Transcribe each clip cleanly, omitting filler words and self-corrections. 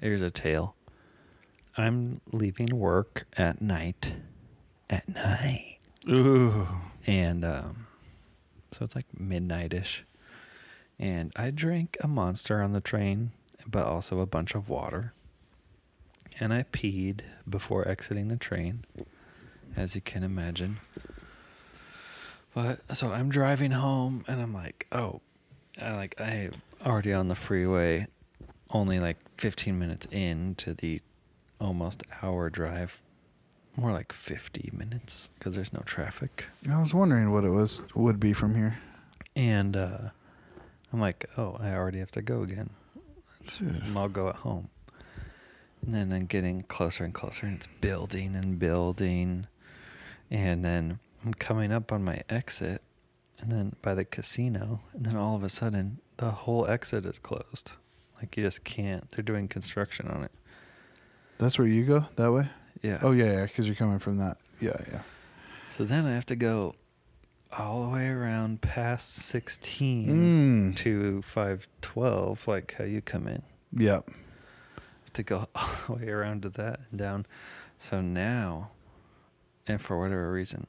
here's a tale. I'm leaving work at night. Ooh. And so it's like midnight-ish. And I drank a Monster on the train, but also a bunch of water. And I peed before exiting the train, as you can imagine. But so I'm driving home, and I'm like, oh, I already on the freeway, only like 15 minutes into the almost hour drive. More like 50 minutes because there's no traffic. I was wondering what it would be from here. And I'm like, oh, I already have to go again. I'll go at home. And then I'm getting closer and closer, and it's building and building. And then I'm coming up on my exit, and then by the casino, and then all of a sudden, the whole exit is closed. Like, you just can't. They're doing construction on it. That's where you go? That way? Yeah. Oh, yeah, because you're coming from that. Yeah. So then I have to go all the way around past 16 to 512, like how you come in. Yep. To go all the way around to that and down. So now, and for whatever reason,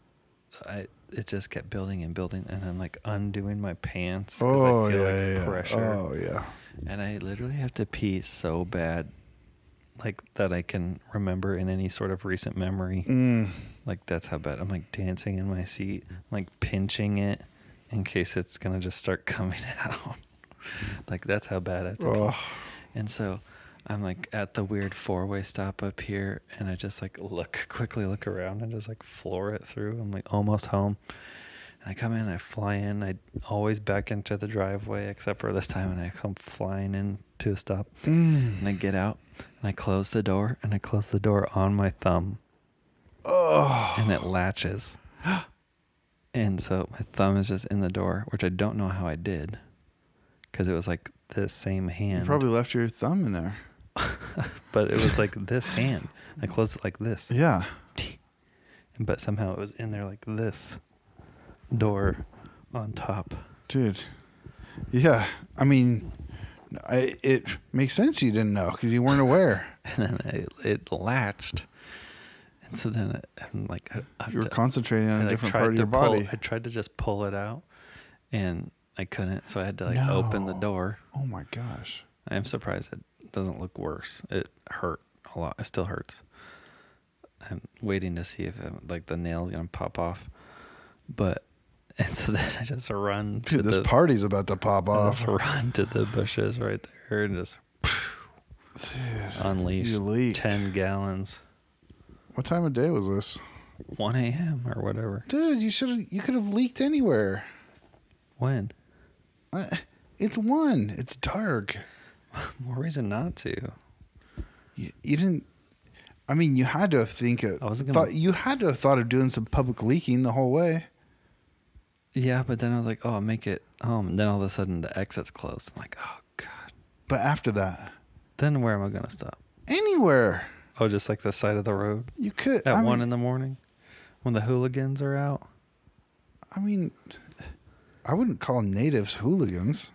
it just kept building and building, and I'm like undoing my pants because I feel pressure. Oh, yeah. And I literally have to pee so bad, like that I can remember in any sort of recent memory. Like, that's how bad. I'm like dancing in my seat, like pinching it in case it's going to just start coming out. Like, that's how bad I have to pee. And so I'm like at the weird 4-way stop up here, and I just like quickly look around and just like floor it through. I'm like almost home. And I come in, I fly in. I always back into the driveway except for this time, and I come flying into a stop. And I get out, and I close the door, and I close the door on my thumb. And it latches. And so my thumb is just in the door, which I don't know how I did, because it was like this same hand. You probably left your thumb in there. But it was like this hand. I closed it like this. Yeah. But somehow it was in there like this. Door on top. Dude. Yeah. I mean, it makes sense you didn't know because you weren't aware. And then it latched. And so then I'm like... You were concentrating on a different part of your body. I tried to just pull it out, and I couldn't. So I had to open the door. Oh my gosh. I'm surprised it doesn't look worse. It hurt a lot. It still hurts. I'm waiting to see if the nail's going to pop off. And so then I just run to this party's about to pop off. I just run to the bushes right there and just unleash 10 gallons. What time of day was this? 1 a.m. or whatever. Dude, you could have leaked anywhere. When? It's 1. It's dark. More reason not to. You didn't. I mean, you had to have you had to have thought of doing some public leaking the whole way. Yeah, but then I was like, oh, I'll make it home. And then all of a sudden the exit's closed. I'm like, oh, God. But after that? Then where am I going to stop? Anywhere. Oh, just like the side of the road? You could. At 1 in the morning? When the hooligans are out? I mean, I wouldn't call natives hooligans.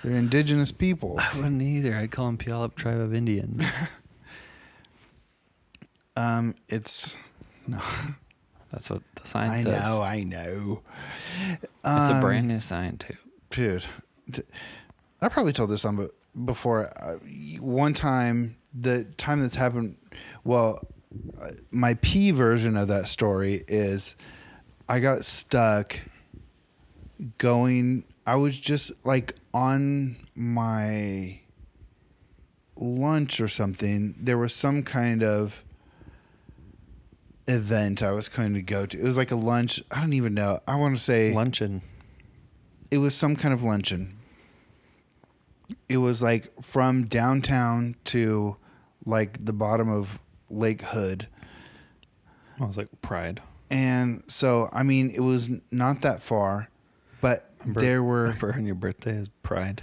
They're indigenous peoples. I wouldn't either. I'd call them Puyallup Tribe of Indians. It's... No. That's what the sign says. I know. It's a brand new sign, too. Dude. I probably told this on before. One time, the time that's happened... Well, my P version of that story is I got stuck going... I was just like on my lunch or something. There was some kind of event I was going to go to. It was like a lunch. I don't even know. I want to say luncheon. It was some kind of luncheon. It was like from downtown to like the bottom of Lake Hood. I was like Pride. And so, I mean, it was not that far, but Remember on your birthday is Pride?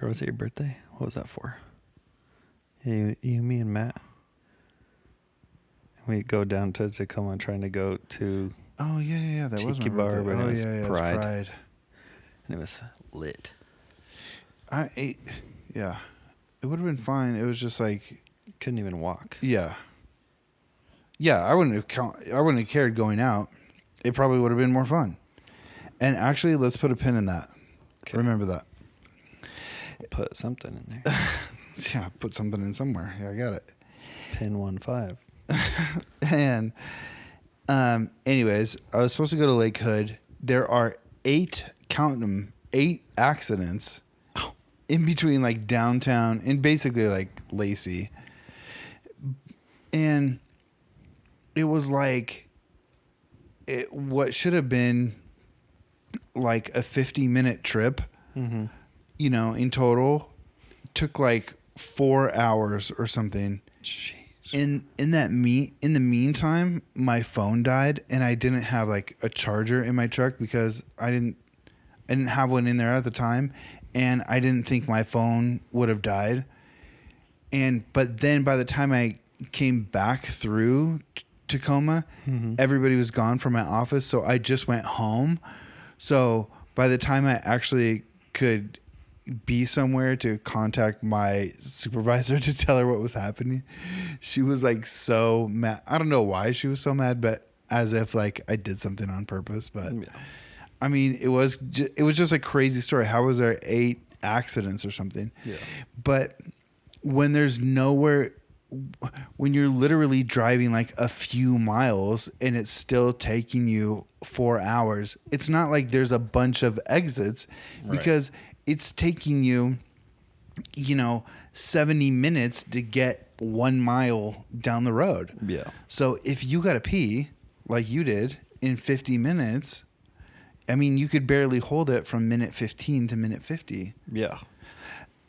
Or was it your birthday? What was that for? You, me, and Matt. We go down to Tacoma trying to go to... Oh, yeah. That was Tiki Bar, but it was Pride. And it was lit. Yeah. It would have been fine. It was just like, Couldn't even walk. yeah. Yeah, I wouldn't have cared going out. It probably would have been more fun. And actually, let's put a pin in that. Okay. Remember that. Put something in there. Yeah, put something in somewhere. Yeah, I got it. Pin 15. And anyways, I was supposed to go to Lake Hood. There are 8 accidents in between like downtown and basically like Lacey. And it was like what should have been like a 50-minute trip, Mm-hmm. you know, in total took like 4 hours or something. Jeez. In the meantime, my phone died and I didn't have like a charger in my truck because I didn't have one in there at the time, and I didn't think my phone would have died. But then by the time I came back through Tacoma, Mm-hmm. everybody was gone from my office, so I just went home. So by the time I actually could be somewhere to contact my supervisor to tell her what was happening, she was like so mad. I don't know why she was so mad, but as if like I did something on purpose. But Yeah. I mean, it was just a crazy story. How was there 8 accidents or something? Yeah. But when there's nowhere, when you're literally driving like a few miles and it's still taking you 4 hours, it's not like there's a bunch of exits, because it's taking you, 70 minutes to get 1 mile down the road. Yeah. So if you got to pee like you did in 50 minutes, I mean, you could barely hold it from minute 15 to minute 50. Yeah.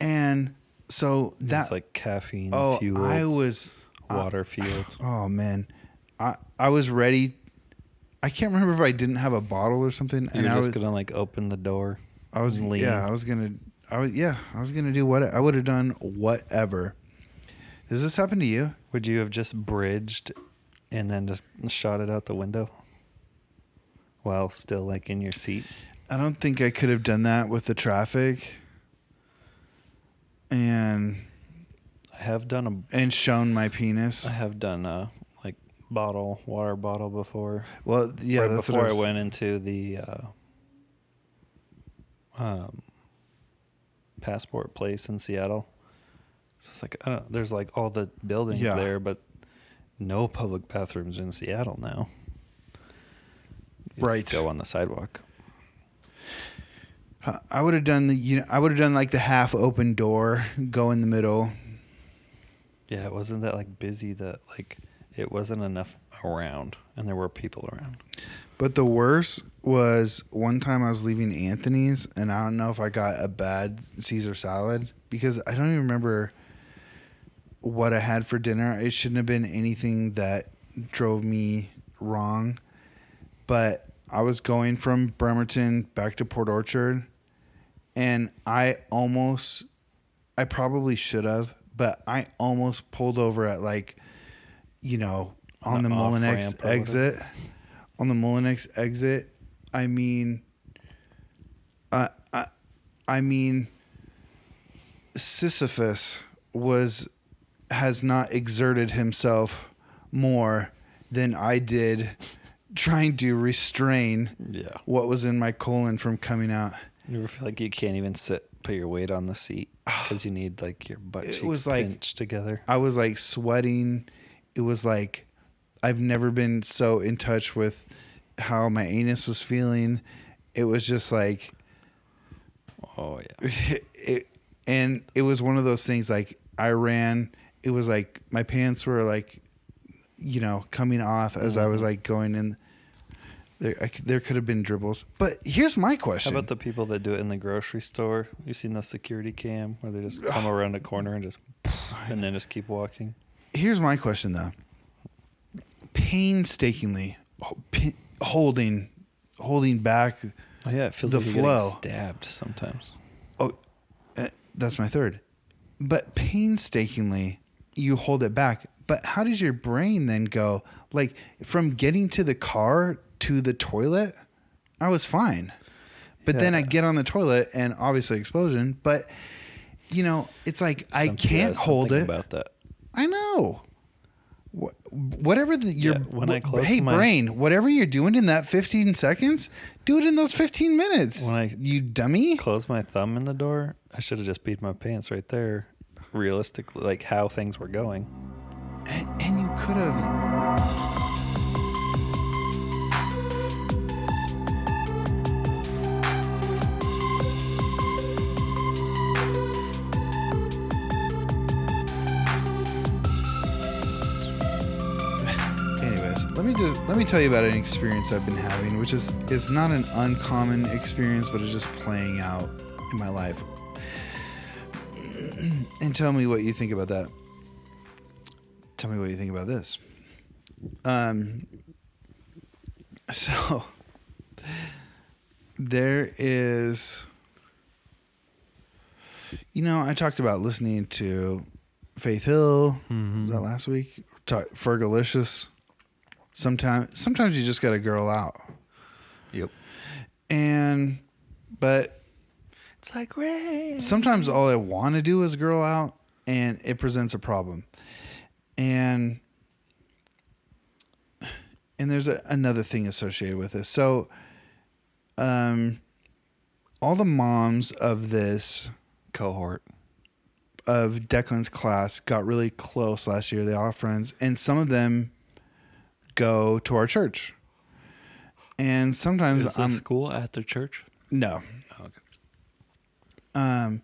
And so It's like caffeine fueled. I was water fueled. Oh man, I was ready. I can't remember if I didn't have a bottle or something. You're just gonna like open the door. I was and leave. I was gonna do what I would have done. Whatever. Does this happen to you? Would you have just bridged and then just shot it out the window while still like in your seat? I don't think I could have done that with the traffic. And I have done shown my penis. I have done like water bottle before. Well, yeah, right that's before what I went into the passport place in Seattle. So it's like, I don't know, there's like all the buildings there, but no public bathrooms in Seattle now. You just go on the sidewalk. I would have done like the half open door, go in the middle. Yeah, it wasn't that like busy that like it wasn't enough around and there were people around. But the worst was one time I was leaving Anthony's and I don't know if I got a bad Caesar salad because I don't even remember what I had for dinner. It shouldn't have been anything that drove me wrong. But I was going from Bremerton back to Port Orchard and I probably should have, but I almost pulled over at like, on the Mullinex exit. On the Mullinex exit, I mean, Sisyphus has not exerted himself more than I did trying to restrain what was in my colon from coming out. You ever feel like you can't even put your weight on the seat because you need like your butt cheeks pinched together? I was like sweating. It was like I've never been so in touch with how my anus was feeling. It was just like, oh yeah. And it was one of those things like I ran. It was like my pants were like, coming off as I was like going in. There could have been dribbles. But here's my question. How about the people that do it in the grocery store? You seen the security cam where they just come around a corner and then just keep walking? Here's my question though. Painstakingly holding back it feels the like flow. You're getting stabbed sometimes. Oh, that's my third. But painstakingly, you hold it back. But how does your brain then go? Like from getting to the car to the toilet, I was fine. But then I get on the toilet and obviously explosion. But it's like I can't hold it. About that. I know. Whatever when I close brain, whatever you're doing in that 15 seconds, do it in those 15 minutes. You dummy. Close my thumb in the door. I should have just peed my pants right there. Realistically, like how things were going. And you could have. Let me tell you about an experience I've been having, which is not an uncommon experience, but it's just playing out in my life. And tell me what you think about that. Tell me what you think about this. So there is, I talked about listening to Faith Hill. Mm-hmm. Was that last week? Fergalicious. Sometimes you just got to girl out. Yep. But it's like rain. Sometimes all I want to do is girl out, and it presents a problem. And there's another thing associated with this. So, all the moms of this cohort of Declan's class got really close last year. They all have friends, and some of them go to our church. And sometimes is the school at the church? No. Oh, okay.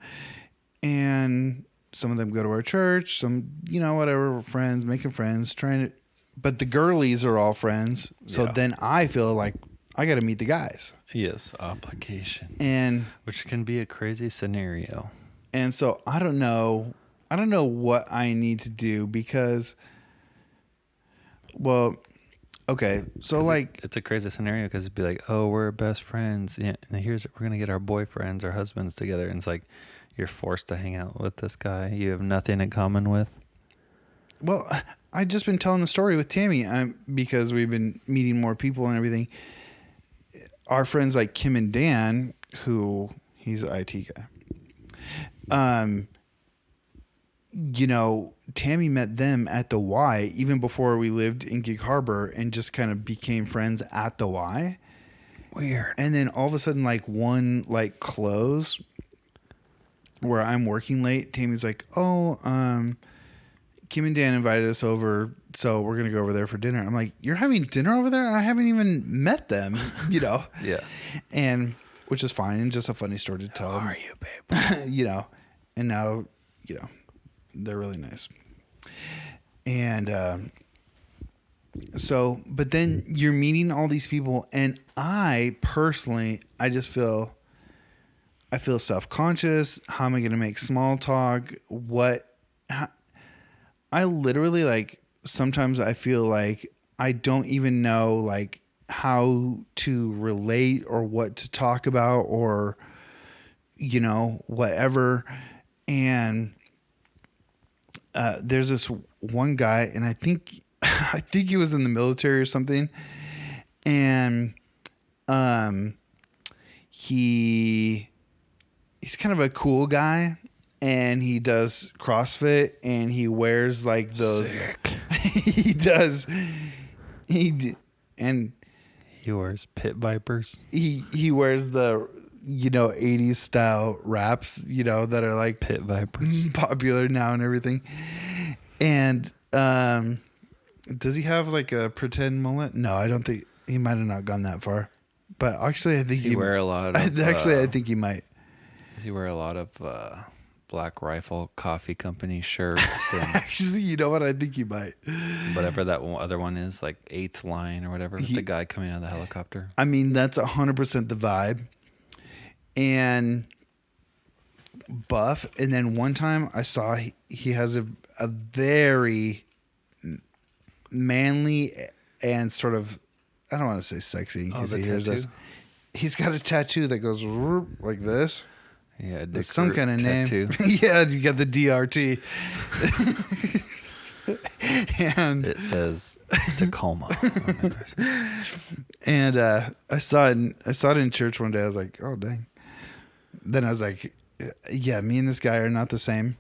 And some of them go to our church, some, whatever, friends, making friends, but the girlies are all friends. So then I feel like I got to meet the guys. Yes, obligation. Which can be a crazy scenario. And so I don't know what I need to do because, okay, so it's a crazy scenario because it'd be like, oh, we're best friends. Yeah, and we're gonna get our boyfriends, our husbands together, and it's like you're forced to hang out with this guy you have nothing in common with. Well, I've just been telling the story with Tammy because we've been meeting more people and everything. Our friends like Kim and Dan, who he's an IT guy. Tammy met them at the Y even before we lived in Gig Harbor and just kind of became friends at the Y. Weird. And then all of a sudden, one close where I'm working late, Tammy's like, oh, Kim and Dan invited us over, so we're going to go over there for dinner. I'm like, you're having dinner over there? I haven't even met them, Yeah. And which is fine, and just a funny story to tell. How are you, babe? And now, they're really nice. And but then you're meeting all these people, and I personally, I feel self-conscious. How am I going to make small talk? I literally sometimes I feel like I don't even know how to relate or what to talk about or, whatever. And there's this one guy, and I think he was in the military or something. And he's kind of a cool guy, and he does CrossFit, and he wears those. Sick. He does. And he wears pit vipers. He wears the 80s style wraps, that are pit vipers popular now and everything. And does he have a pretend mullet? No, I don't think he might have not gone that far. But actually, I think he wear a lot of. I think he might. Does he wear a lot of Black Rifle Coffee Company shirts? Actually, you know what? I think he might. Whatever that other one is, Eighth Line or whatever. The guy coming out of the helicopter. I mean, that's 100% the vibe. And buff. And then one time I saw he has a very manly and sort of, I don't want to say sexy because he hears us. He's got a tattoo that goes like this. Yeah, it's some kind of tattoo. Name. Yeah, you got the DRT. And it says Tacoma. And I saw it in church one day. I was like, oh dang. Then I was like, yeah, me and this guy are not the same,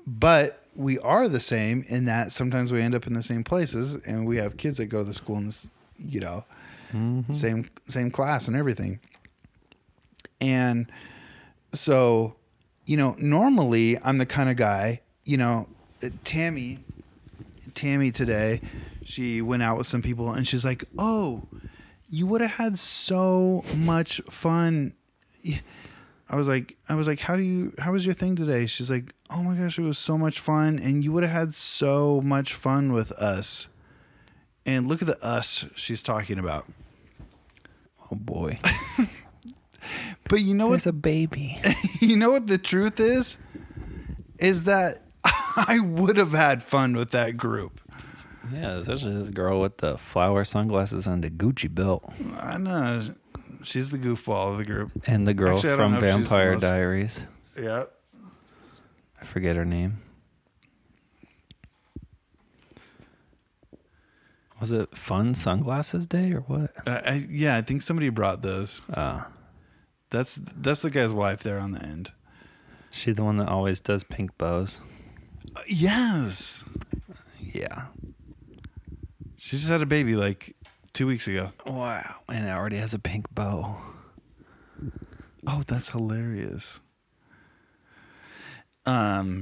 but we are the same in that sometimes we end up in the same places, and we have kids that go to the school in this, same class and everything. And so, normally I'm the kind of guy, Tammy today, she went out with some people and she's like, "Oh, you would have had so much fun." I was like, how was your thing today? She's like, "Oh my gosh, it was so much fun. And you would have had so much fun with us." And look at the us she's talking about. Oh boy. But you know There's a baby. You know what the truth is that I would have had fun with that group. Yeah, especially this girl with the flower sunglasses and the Gucci belt. I know. She's the goofball of the group. And the girl Actually, from Vampire Diaries. Yep. I forget her name. Was it Fun Sunglasses Day or what? I think somebody brought those. That's the guy's wife there on the end. She the one that always does pink bows? Yes. Yeah. She just had a baby like 2 weeks ago. Wow. And it already has a pink bow. Oh, that's hilarious. Yeah,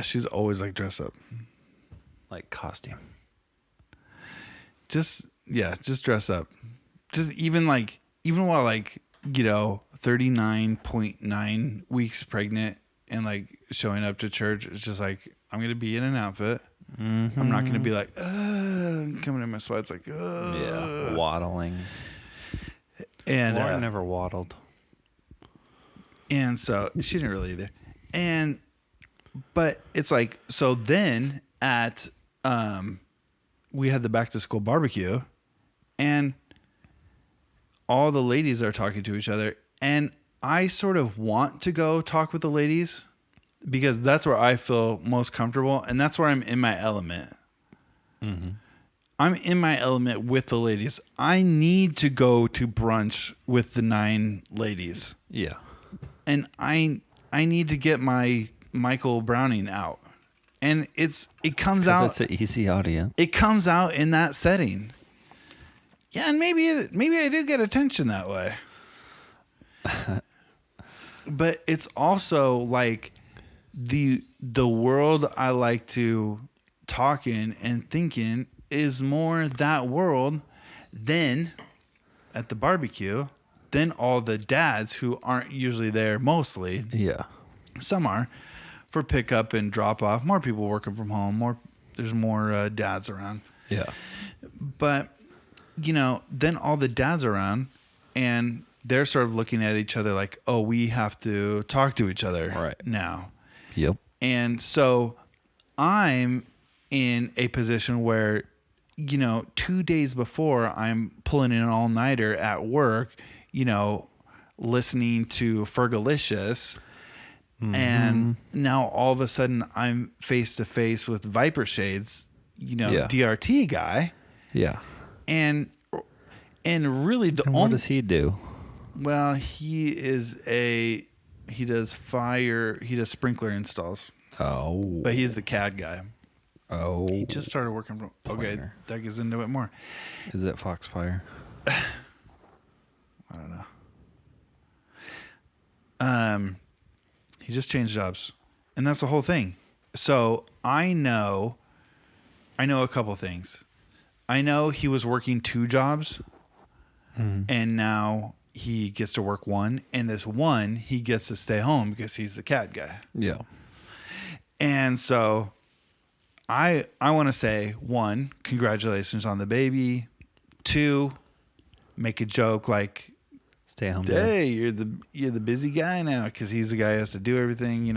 she's always like dressed up. Like costume. Just dress up. Just even while 39.9 weeks pregnant and like showing up to church, it's just like, I'm going to be in an outfit. Mm-hmm. I'm not going to be like, coming in my sweats like, yeah, waddling. And Lauren never waddled. And so she didn't really either. But it's like, so then at, we had the back to school barbecue and all the ladies are talking to each other. And I sort of want to go talk with the ladies because that's where I feel most comfortable. And that's where I'm in my element. Mm-hmm. I'm in my element with the ladies. I need to go to brunch with the 9 ladies. Yeah. And I need to get my Michael Browning out. And it comes out. It's an easy audience. It comes out in that setting. Yeah, and maybe I do get attention that way. But it's also like the world I like to talk in and think in is more that world than at the barbecue, than all the dads who aren't usually there mostly. Yeah. Some are for pickup and drop off. More people working from home. There's more dads around. Yeah. But, then all the dads around and they're sort of looking at each other like, oh, we have to talk to each other now. Yep. And so I'm in a position where, 2 days before I'm pulling in an all-nighter at work, listening to Fergalicious. Mm-hmm. And now all of a sudden I'm face to face with Viper Shades, DRT guy. Yeah. And really what does he do? Well, he does sprinkler installs. Oh. But he's the CAD guy. Oh. He just started working from okay, that gets into it more. Is it Foxfire? I don't know. He just changed jobs. And that's the whole thing. So I know a couple things. I know he was working 2 jobs and now he gets to work 1. And this 1, he gets to stay home because he's the CAD guy. Yeah. And so I want to say 1, congratulations on the baby. 2, make a joke like, stay home. Hey, you're the busy guy now because he's the guy who has to do everything,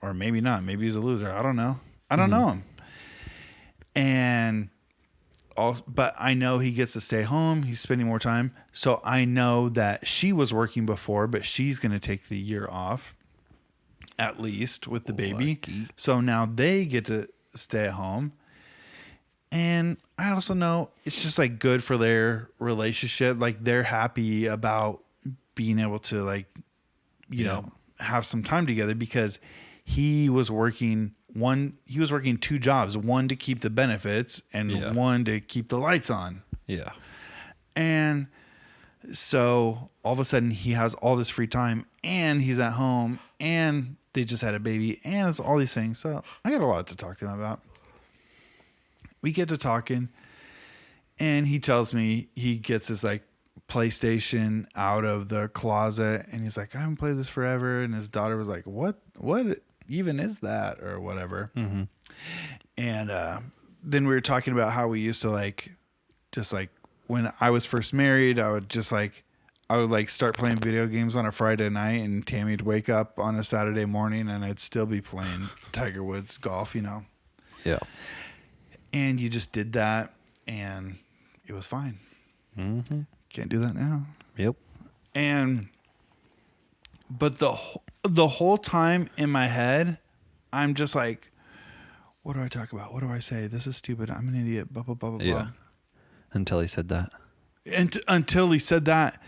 or maybe not. Maybe he's a loser. I don't know. I don't know him. But I know he gets to stay home. He's spending more time. So I know that she was working before, but she's going to take the year off at least with the baby. Lucky. So now they get to stay at home. And I also know it's just like good for their relationship. Like they're happy about being able to have some time together because he was working 2 jobs, one to keep the benefits and one to keep the lights on. Yeah. And so all of a sudden he has all this free time and he's at home and they just had a baby and it's all these things. So I got a lot to talk to him about. We get to talking and he tells me he gets his like PlayStation out of the closet and he's like, I haven't played this forever. And his daughter was like, what even is that or whatever? Mm-hmm. And then we were talking about how we used to like, just like when I was first married, I would start playing video games on a Friday night and Tammy'd wake up on a Saturday morning and I'd still be playing Tiger Woods golf, Yeah. And you just did that and it was fine. Mm-hmm. Can't do that now. Yep. But the whole time in my head, I'm just like, what do I talk about? What do I say? This is stupid. I'm an idiot. Blah, blah, blah, blah, Yeah. blah. Until he said that. Until he said that.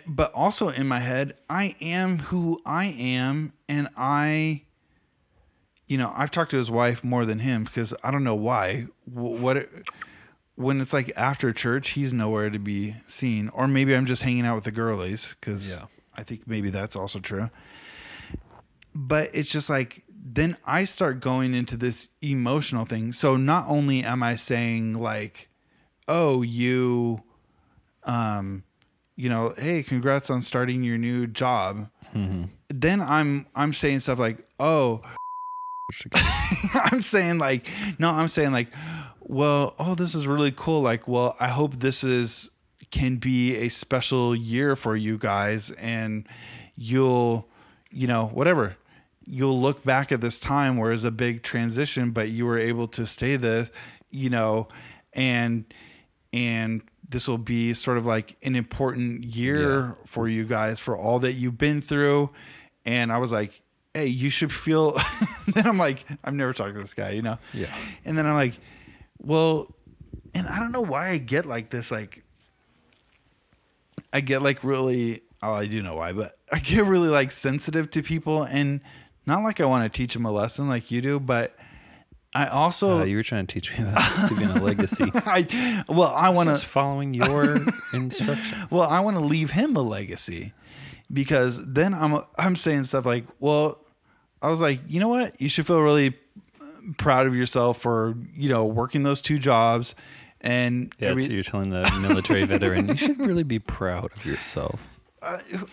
But also in my head, I am who I am. And I've talked to his wife more than him because I don't know why. When it's like after church, he's nowhere to be seen. Or maybe I'm just hanging out with the girlies because I think maybe that's also true. But it's just like, then I start going into this emotional thing. So not only am I saying like, oh, hey, congrats on starting your new job. Mm-hmm. Then I'm saying stuff like, oh, I'm saying like, well, oh, this is really cool. Like, well, I hope this can be a special year for you guys and you'll whatever. You'll look back at this time where it's a big transition, but you were able to stay this, and this will be sort of like an important year for you guys for all that you've been through. And I was like, hey, you should feel, then I'm like, I've never talked to this guy, Yeah. And then I'm like, well, and I don't know why I get like this, like, I get like really, oh, I do know why, but I get really like sensitive to people and not like I want to teach them a lesson like you do, but I also... you were trying to teach me about giving a legacy. I want to... Just following your instruction. Well, I want to leave him a legacy because then I'm saying stuff like, well, I was like, you know what? You should feel really proud of yourself for, working those 2 jobs. And so you're telling the military veteran, you should really be proud of yourself.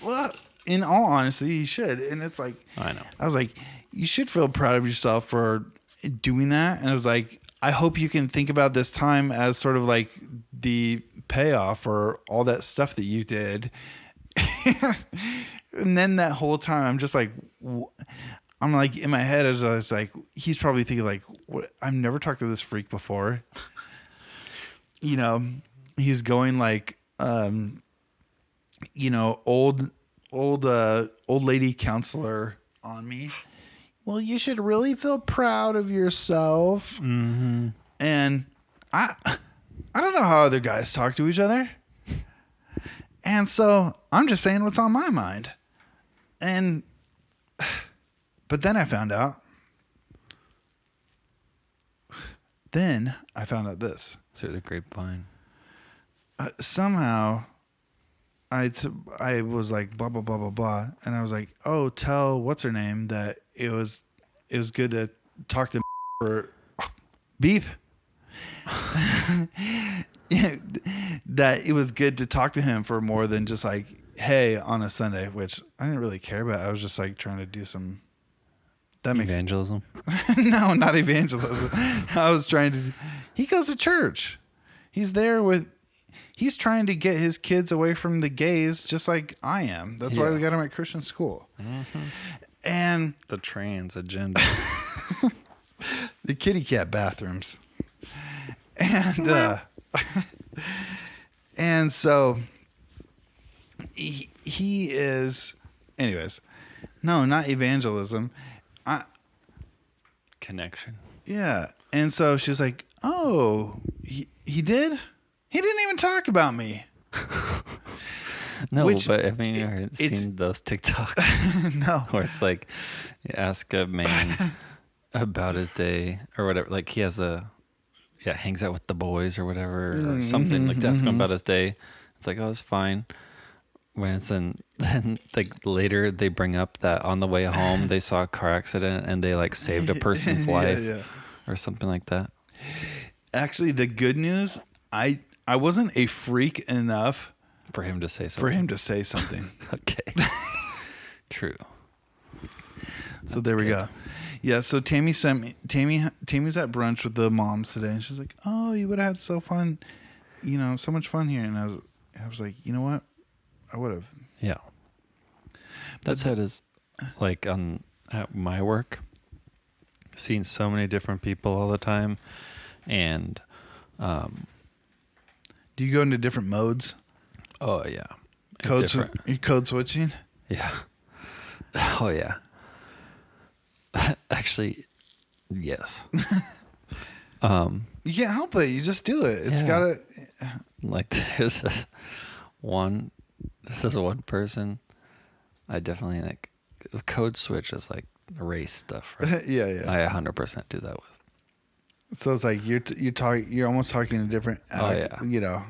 Well, in all honesty, you should. And it's like, I know. I was like, you should feel proud of yourself for doing that. And I was like, I hope you can think about this time as sort of like the payoff for all that stuff that you did. And then that whole time, I'm just like, I'm like in my head, I was like, he's probably thinking like, what? I've never talked to this freak before. He's going like, old lady counselor on me. Well, you should really feel proud of yourself. Mm-hmm. And I don't know how other guys talk to each other. And so I'm just saying what's on my mind. But then I found out this. Through the grapevine. Somehow I was like, blah, blah, blah, blah, blah. And I was like, oh, tell what's her name that it was good to talk to for beep. That it was good to talk to him for more than just like, hey, on a Sunday, which I didn't really care about. I was just like trying to do some evangelism. No, not evangelism. I was trying to. He goes to church. He's trying to get his kids away from the gays, just like I am. That's why we got him at Christian school. Mm-hmm. And the trans agenda, the kitty cat bathrooms, and and so he is. Anyways, no, not evangelism. Connection. Yeah, and so she's like, "Oh, he did? He didn't even talk about me." No, Which but I mean, you've it's seen those TikToks no. where it's like, you ask a man about his day or whatever. Like he has hangs out with the boys or whatever or something. Like to ask him about his day. It's like, oh, it's fine. When it's then like later they bring up that on the way home they saw a car accident and they like saved a person's life or something like that. Actually, the good news, I wasn't a freak enough For him to say something. Okay. True. So there we go. Yeah, so Tammy's at brunch with the moms today, and she's like, "Oh, you would have had so much fun here." And I was like, "You know what? I would have." Yeah. That's how it is. Like at my work, seeing so many different people all the time, and do you go into different modes? Oh yeah, Code switching. Yeah. Oh yeah. Actually, yes. You can't help it. You just do it. It's gotta. Like there's this one person. I definitely like code switch is like race stuff, right? Yeah. I 100% do that with. So it's like you're almost talking a different. You know.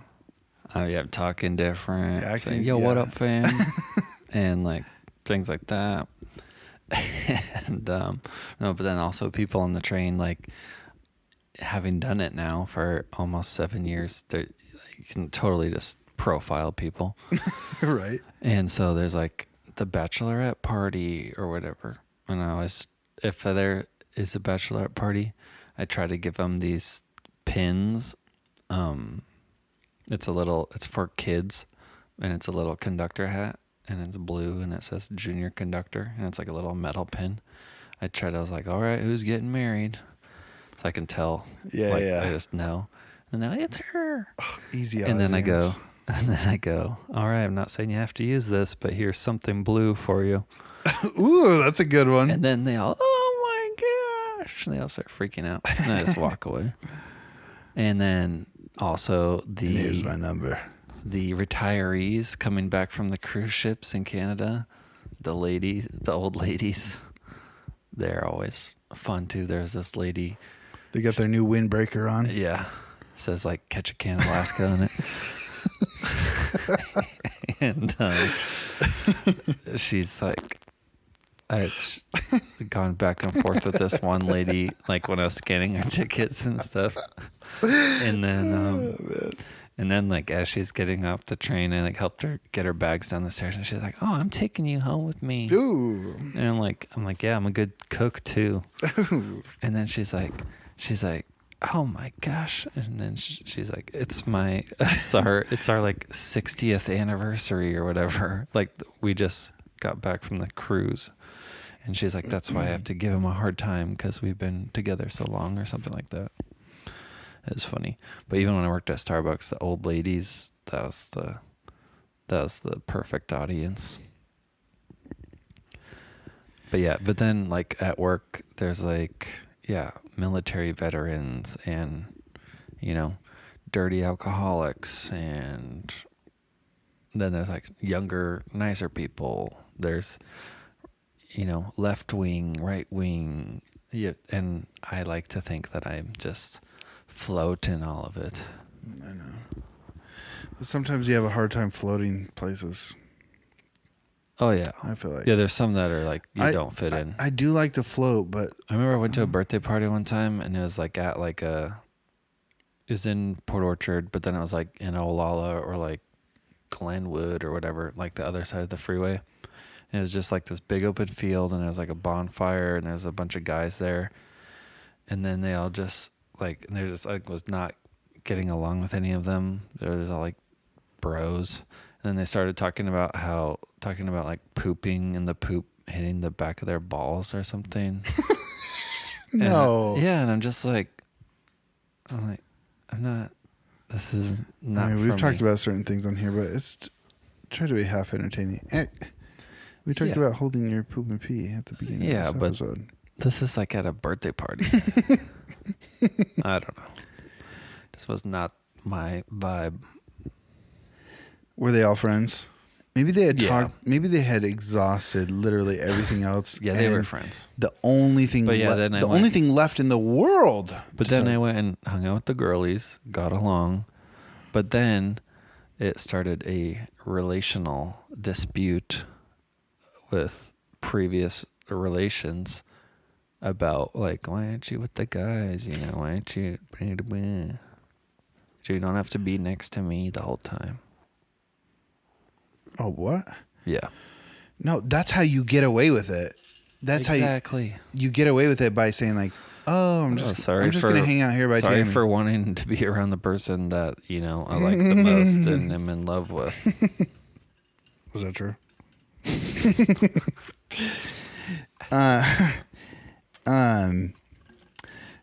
Oh yeah, I'm talking different. Yeah, saying, yo, what up, fam? And like things like that. And no, but then also people on the train, like having done it now for almost 7 years, you can totally just profile people. Right. And so there's like the bachelorette party or whatever. And if there is a bachelorette party, I try to give them these pins. It's for kids, and it's a little conductor hat, and it's blue, and it says junior conductor, and it's like a little metal pin. I was like, all right, who's getting married? So I can tell. Yeah. I just know. And then it's her. Oh, easy. And then I go, all right, I'm not saying you have to use this, but here's something blue for you. Ooh, that's a good one. And then they all, oh my gosh. And they all start freaking out. And I just walk away. And then also here's my number. The retirees coming back from the cruise ships in Canada, the old ladies, they're always fun too. There's this lady. They got their new windbreaker on. Yeah. It says like catch a can Alaska on it. And she's like, I've gone back and forth with this one lady, like when I was scanning her tickets and stuff. And then like as she's getting off the train, I like helped her get her bags down the stairs, and she's like, "Oh, I'm taking you home with me." Ooh. And I'm like, yeah, I'm a good cook too. Ooh. And then she's like, "Oh my gosh!" And then she's like, it's our like 60th anniversary or whatever. Like we just got back from the cruise. And she's like, that's why I have to give him a hard time because we've been together so long or something like that. It's funny. But even when I worked at Starbucks, the old ladies, that was the perfect audience. But yeah, but then like at work, there's like, military veterans and, dirty alcoholics. And then there's like younger, nicer people. There's, left wing, right wing. Yeah, and I like to think that I'm just float in all of it. I know. But sometimes you have a hard time floating places. Oh, yeah. I feel like. Yeah, there's some that are like, you don't fit in. I do like to float, but. I remember I went to a birthday party one time, and it was like it was in Port Orchard, but then it was like in Olalla or like Glenwood or whatever, like the other side of the freeway. And it was just like this big open field, and there was like a bonfire, and there's a bunch of guys there. And then they all just like, they're just like, was not getting along with any of them. They were just all like bros. And then they started talking about like pooping and the poop hitting the back of their balls or something. No. And I'm just like, this is not. I mean, we've talked about certain things on here, but it's try to be half entertaining. We talked about holding your poop and pee at the beginning of this episode. This is like at a birthday party. I don't know. This was not my vibe. Were they all friends? Maybe they had Yeah. talked. Maybe they had exhausted literally everything else. Yeah, they were and friends. The only thing, But yeah, then I only went- thing left in the world. But then I went and hung out with the girlies, got along. But then it started a relational dispute with previous relations about, like, why aren't you with the guys? You know, why aren't you? You don't have to be next to me the whole time. Oh, what? Yeah. No, that's how you get away with it. That's exactly. how you get away with it by saying like, "Oh, I'm just going to hang out here by Sorry Tammy." for wanting to be around the person that, you know, I like the most and am in love with. Was that true?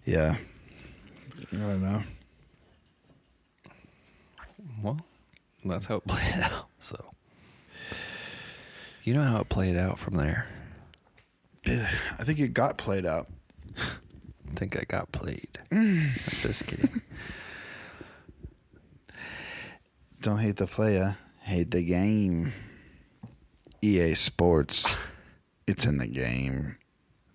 Yeah. I don't know. Well, that's how it played out. So, you know how it played out from there. I think it got played out. I think I got played. I'm just kidding. Don't hate the player, hate the game. EA Sports, it's in the game.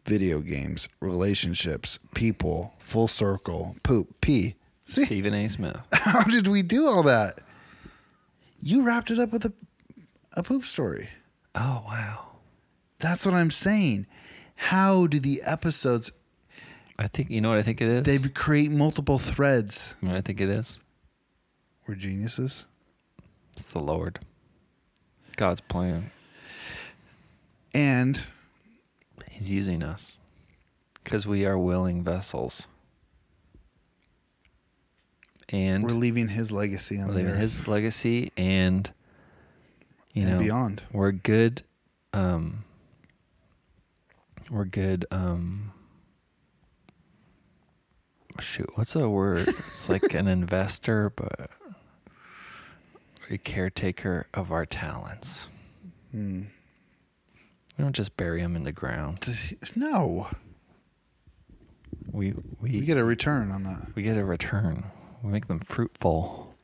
Video games, relationships, people, full circle, poop, pee. See? Stephen A. Smith. How did we do all that? You wrapped it up with a poop story. Oh, wow. That's what I'm saying. How do the episodes... I think, you know what I think it is? They create multiple threads. You know what I think it is? We're geniuses. It's the Lord. God's plan. And... He's using us. Because we are willing vessels. And we're leaving his legacy on the earth. His legacy and, you know, beyond. We're good. Shoot, what's a word? It's like an investor, but a caretaker of our talents. We don't just bury them in the ground. No. We get a return on that. We get a return. We make them fruitful.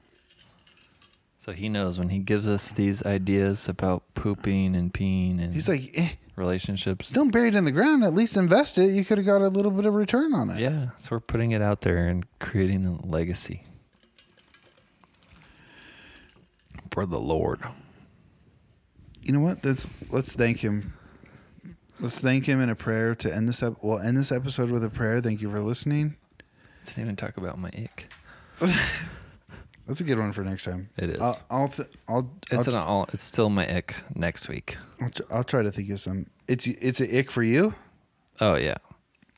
So he knows when he gives us these ideas about pooping and peeing and he's like, relationships. Don't bury it in the ground. At least invest it. You could have got a little bit of return on it. Yeah. So we're putting it out there and creating a legacy for the Lord. You know what? Let's thank him. Let's thank him in a prayer to end this up. We'll end this episode with a prayer. Thank you for listening. Didn't even talk about my ick. That's a good one for next time. It is. It's still my ick next week. I'll try to think of some. It's an ick for you. Oh yeah.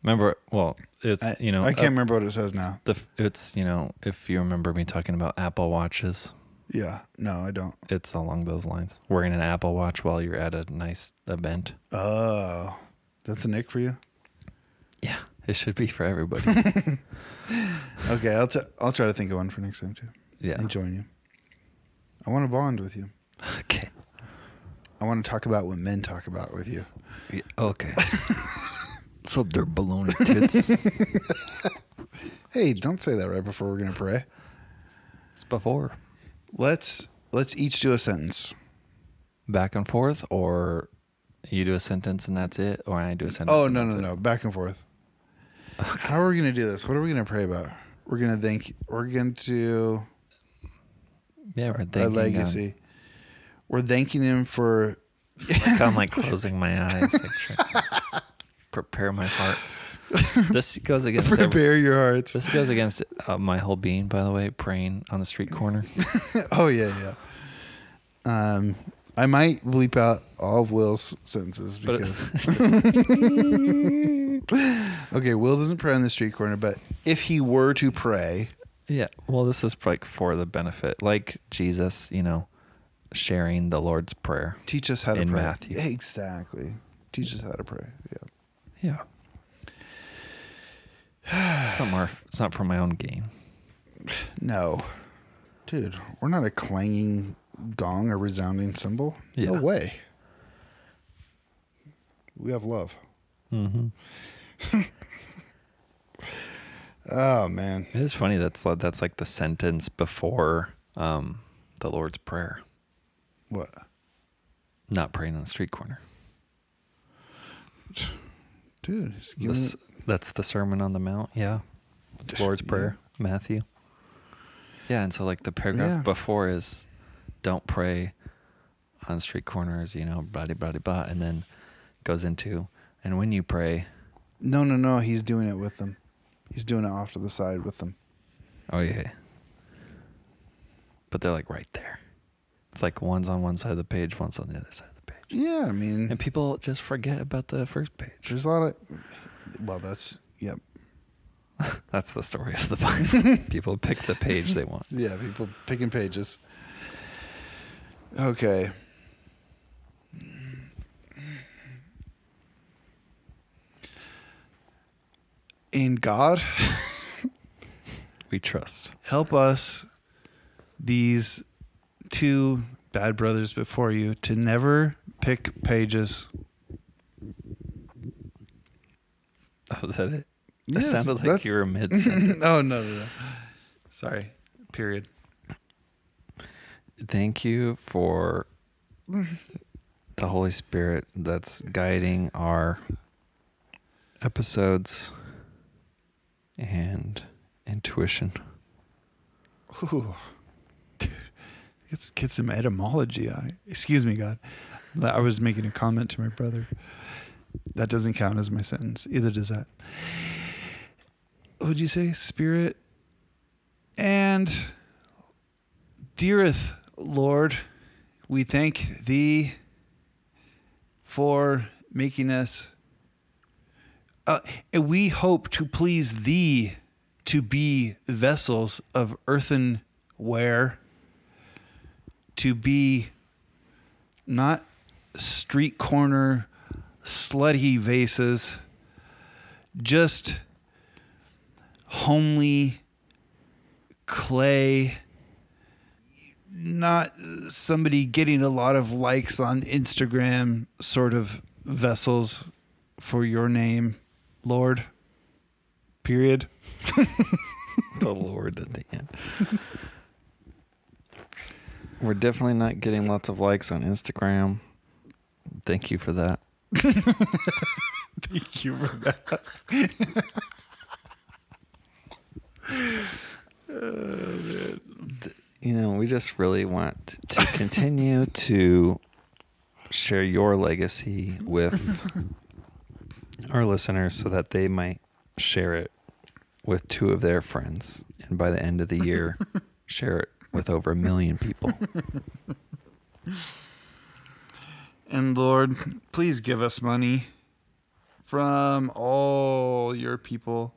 Remember? Well, it's I can't remember what it says now. It's if you remember me talking about Apple Watches. Yeah. No, I don't. It's along those lines. Wearing an Apple Watch while you're at a nice event. Oh, that's an ick for you. Yeah, it should be for everybody. Okay, I'll try to think of one for next time too. Yeah, and join you. I want to bond with you. Okay. I want to talk about what men talk about with you. Yeah, okay. What's up there, baloney tits? Hey, don't say that right before we're gonna pray. It's before. Let's each do a sentence. Back and forth, or you do a sentence and that's it, or I do a sentence. Oh no, back and forth. Okay. How are we gonna do this? What are we gonna pray about? We're going to we're thanking our legacy. God. We're thanking him for. I'm like closing my eyes, like prepare my heart. This goes against prepare your hearts. This goes against my whole being, by the way. Praying on the street corner. Oh yeah. I might bleep out all of Will's sentences because. Okay, Will doesn't pray on the street corner, but if he were to pray. Yeah, well, this is like for the benefit, like Jesus, sharing the Lord's Prayer. Teach us how to pray. In Matthew. Exactly. Teach us how to pray. Yeah. It's not for my own gain. No. Dude, we're not a clanging gong or resounding cymbal. Yeah. No way. We have love. Mm-hmm. Oh man, it is funny. That's like the sentence before the Lord's Prayer. What? Not praying on the street corner. Dude, That's the Sermon on the Mount. Yeah. Lord's Prayer, Matthew. Yeah, and so like the paragraph before is don't pray on street corners, blah, blah, blah, blah, and then goes into, and when you pray. No, he's doing it with them. He's doing it off to the side with them. Oh, yeah. But they're like right there. It's like one's on one side of the page, one's on the other side of the page. Yeah, I mean. And people just forget about the first page. There's a lot of, well, that's, yep. That's the story of the Bible. People pick the page they want. Yeah, people picking pages. Okay. In God, we trust. Help us, these two bad brothers before you, to never pick pages. Oh, is that it? Yes, it sounded like you were mid-sentence. Oh, no. Sorry. Period. Thank you for the Holy Spirit that's guiding our episodes and intuition. Ooh. Dude, let's get some etymology on it. Excuse me, God. I was making a comment to my brother. That doesn't count as my sentence. Either does that. What would you say? Spirit and dearest Lord, we thank thee for making us, and we hope to please thee to be vessels of earthenware, to be not street corner slutty vases, just homely clay, not somebody getting a lot of likes on Instagram sort of vessels for your name, Lord. Period. The Lord at the end. We're definitely not getting lots of likes on Instagram. Thank you for that. Thank you for that. We just really want to continue to share your legacy with our listeners so that they might share it with two of their friends. And by the end of the year, share it with over 1 million people. And Lord, please give us money from all your people,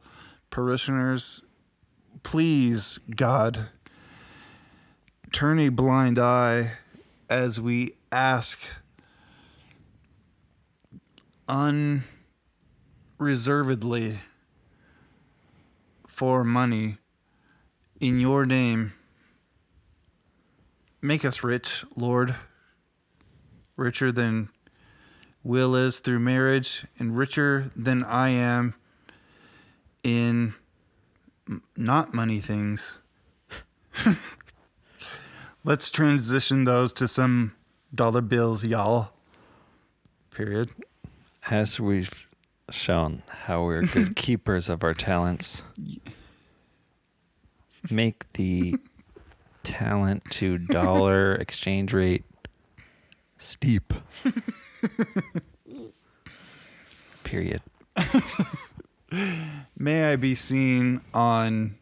parishioners. Please, God, turn a blind eye as we ask unreservedly for money in your name. Make us rich, Lord. Richer than Will is through marriage, and richer than I am in not money things. Let's transition those to some dollar bills, y'all. Period. As we've shown how we're good keepers of our talents, make the talent to dollar exchange rate steep. Period. May I be seen on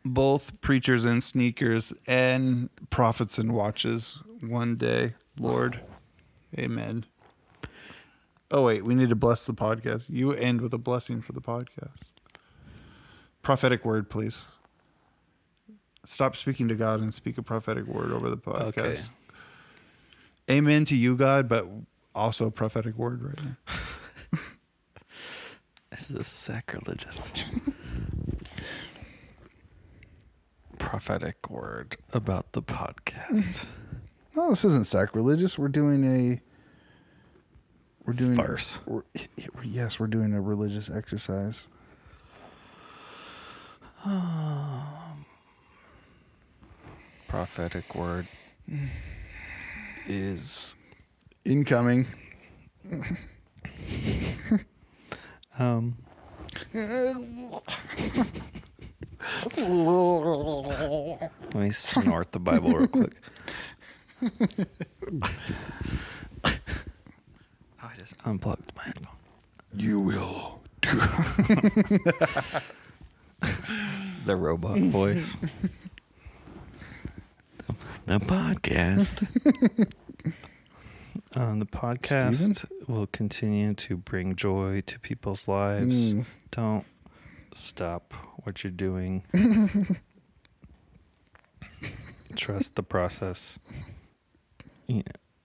both Preachers and Sneakers and Prophets and Watches one day, Lord. Amen. Oh, wait, we need to bless the podcast. You end with a blessing for the podcast. Prophetic word, please. Stop speaking to God and speak a prophetic word over the podcast. Okay. Amen to you, God, but also a prophetic word right now. This is sacrilegious. Prophetic word about the podcast. No, this isn't sacrilegious. We're doing farce. We're doing a religious exercise. Prophetic word is Incoming. Let me snort the Bible real quick. I just unplugged my headphone. You will do. The robot voice. The podcast. The podcast will continue to bring joy to people's lives. Don't stop what you're doing. Trust the process.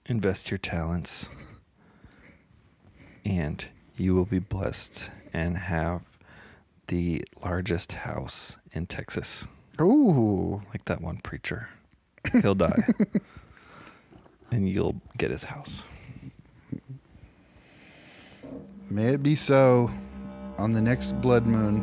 Invest your talents. And you will be blessed and have the largest house in Texas. Ooh. Like that one preacher. He'll die. And you'll get his house. May it be so on the next blood moon.